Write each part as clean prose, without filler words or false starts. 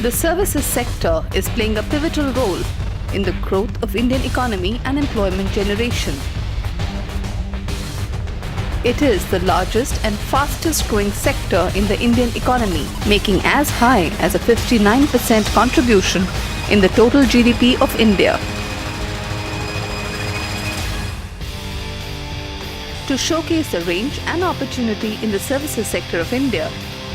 The services sector is playing a pivotal role in the growth of Indian economy and employment generation. It is the largest and fastest growing sector in the Indian economy, making as high as a 59% contribution in the total GDP of India. To showcase the range and opportunity in the services sector of India,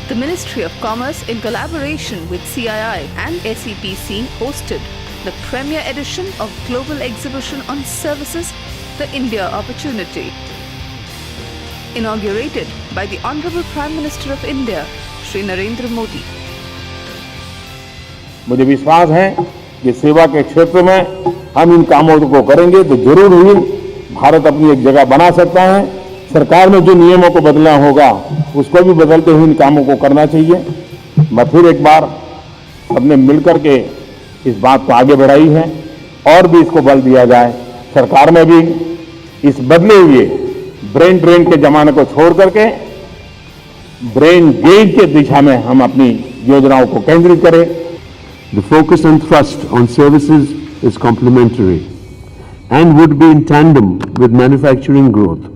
the Ministry of Commerce, in collaboration with CII and SEPC, hosted the premier edition of Global Exhibition on Services, the India Opportunity. Inaugurated by the Honorable Prime Minister of India, Shri Narendra Modi. मुझे विश्वास है कि सेवा के क्षेत्र में हम इन कामों को करेंगे तो जरूर ही भारत अपनी एक जगह बना सकता है। सरकार में जो नियमों को बदलना होगा उसको भी बदलते हुए इन कामों को करना चाहिए। मैं फिर एक बार सबने मिलकर के इस बात को आगे बढ़ाई है और भी इसको बल दिया जाए। सरकार में भी इस बदले हुए ब्रेन ड्रेन के जमाने को छोड़ करके ब्रेन गेन के दिशा में हम अपनी योजनाओं को केंद्रित करें। The focus and thrust on services is complementary and would be in tandem with manufacturing growth.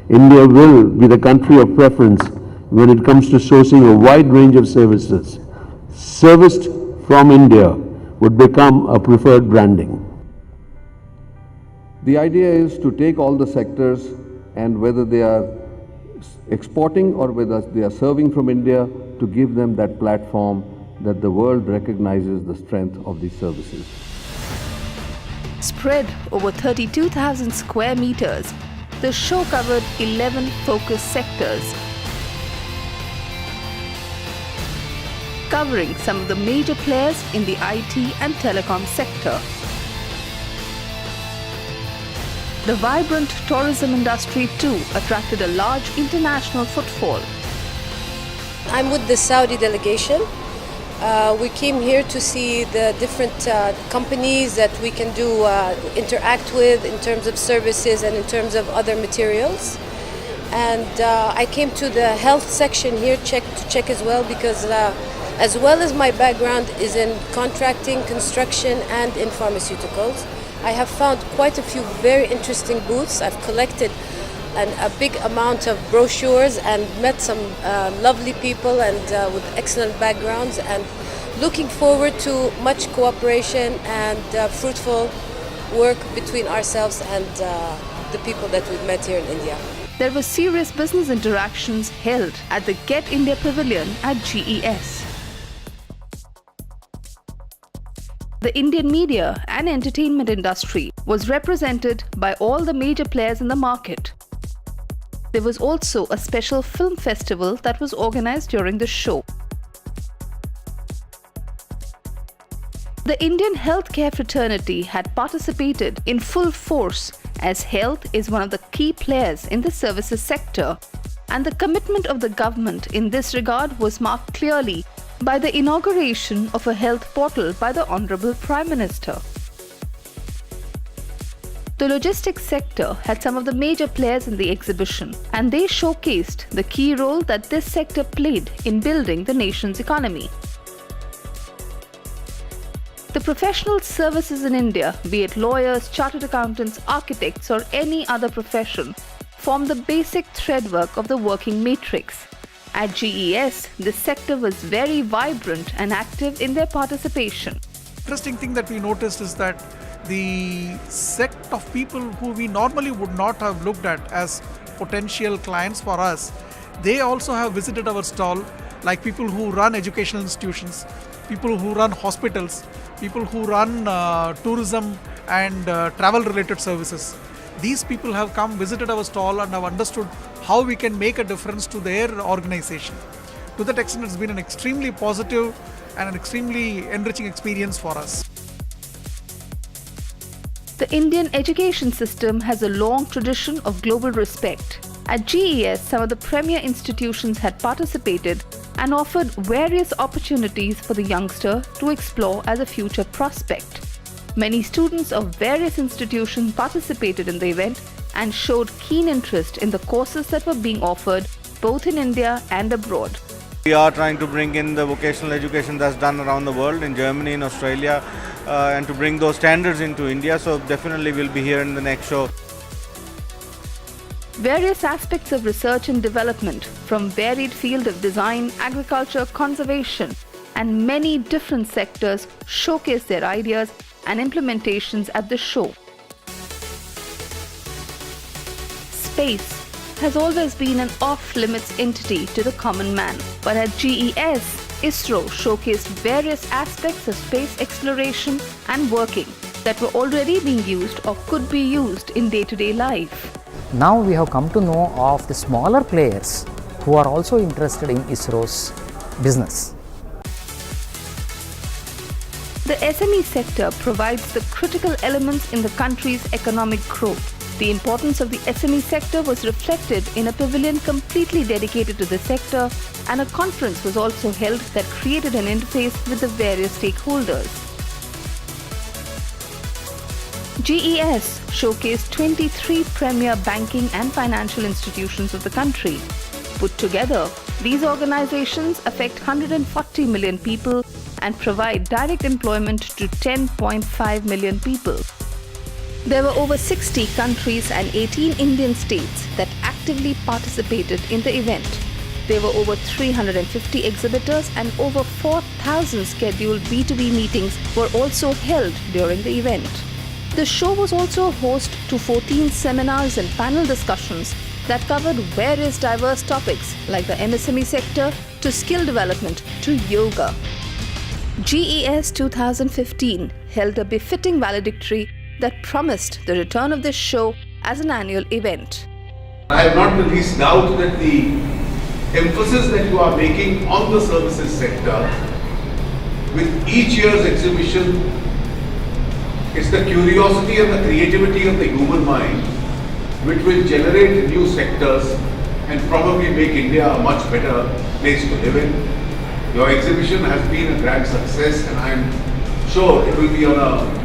India will be the country of preference when it comes to sourcing a wide range of services. Serviced from India would become a preferred branding. The idea is to take all the sectors, and whether they are exporting or whether they are serving from India, to give them that platform that the world recognizes the strength of these services. Spread over 32,000 square meters, the show covered 11 focus sectors, covering some of the major players in the IT and telecom sector. The vibrant tourism industry too attracted a large international footfall. I'm with the Saudi delegation. We came here to see the different companies that we can interact with in terms of services and in terms of other materials. And I came to the health section here to check as well, because as well as my background is in contracting, construction and in pharmaceuticals, I have found quite a few very interesting booths. I've collected a big amount of brochures and met some lovely people and with excellent backgrounds, and looking forward to much cooperation and fruitful work between ourselves and the people that we've met here in India. There were serious business interactions held at the Get India Pavilion at GES. The Indian media and entertainment industry was represented by all the major players in the market. There was also a special film festival that was organized during the show. The Indian healthcare fraternity had participated in full force, as health is one of the key players in the services sector, and the commitment of the government in this regard was marked clearly by the inauguration of a health portal by the Honorable Prime Minister. The logistics sector had some of the major players in the exhibition, and they showcased the key role that this sector played in building the nation's economy. The professional services in India, be it lawyers, chartered accountants, architects or any other profession, form the basic threadwork of the working matrix. At GES, this sector was very vibrant and active in their participation. Interesting thing that we noticed is that the set of people who we normally would not have looked at as potential clients for us, they also have visited our stall, like people who run educational institutions, people who run hospitals, people who run tourism and travel related services. These people have come, visited our stall and have understood how we can make a difference to their organization. To that extent, it's been an extremely positive and an extremely enriching experience for us. The Indian education system has a long tradition of global respect. At GES, some of the premier institutions had participated and offered various opportunities for the youngster to explore as a future prospect. Many students of various institutions participated in the event and showed keen interest in the courses that were being offered both in India and abroad. We are trying to bring in the vocational education that's done around the world, in Germany, in Australia, and to bring those standards into India. So definitely we'll be here in the next show. Various aspects of research and development, from varied field of design, agriculture, conservation, and many different sectors, showcase their ideas and implementations at the show. Space has always been an off-limits entity to the common man, but at GES, ISRO showcased various aspects of space exploration and working that were already being used or could be used in day-to-day life. Now we have come to know of the smaller players who are also interested in ISRO's business. The SME sector provides the critical elements in the country's economic growth. The importance of the SME sector was reflected in a pavilion completely dedicated to the sector, and a conference was also held that created an interface with the various stakeholders. GES showcased 23 premier banking and financial institutions of the country. Put together, these organizations affect 140 million people and provide direct employment to 10.5 million people. There were over 60 countries and 18 Indian states that actively participated in the event. There were over 350 exhibitors and over 4,000 scheduled B2B meetings were also held during the event. The show was also host to 14 seminars and panel discussions that covered various diverse topics like the MSME sector to skill development to yoga. GES 2015 held a befitting valedictory that promised the return of this show as an annual event. I have not the least doubt that the emphasis that you are making on the services sector with each year's exhibition, it's the curiosity and the creativity of the human mind which will generate new sectors and probably make India a much better place to live in. Your exhibition has been a grand success, and I am sure it will be on a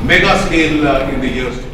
mega scale in the years to come.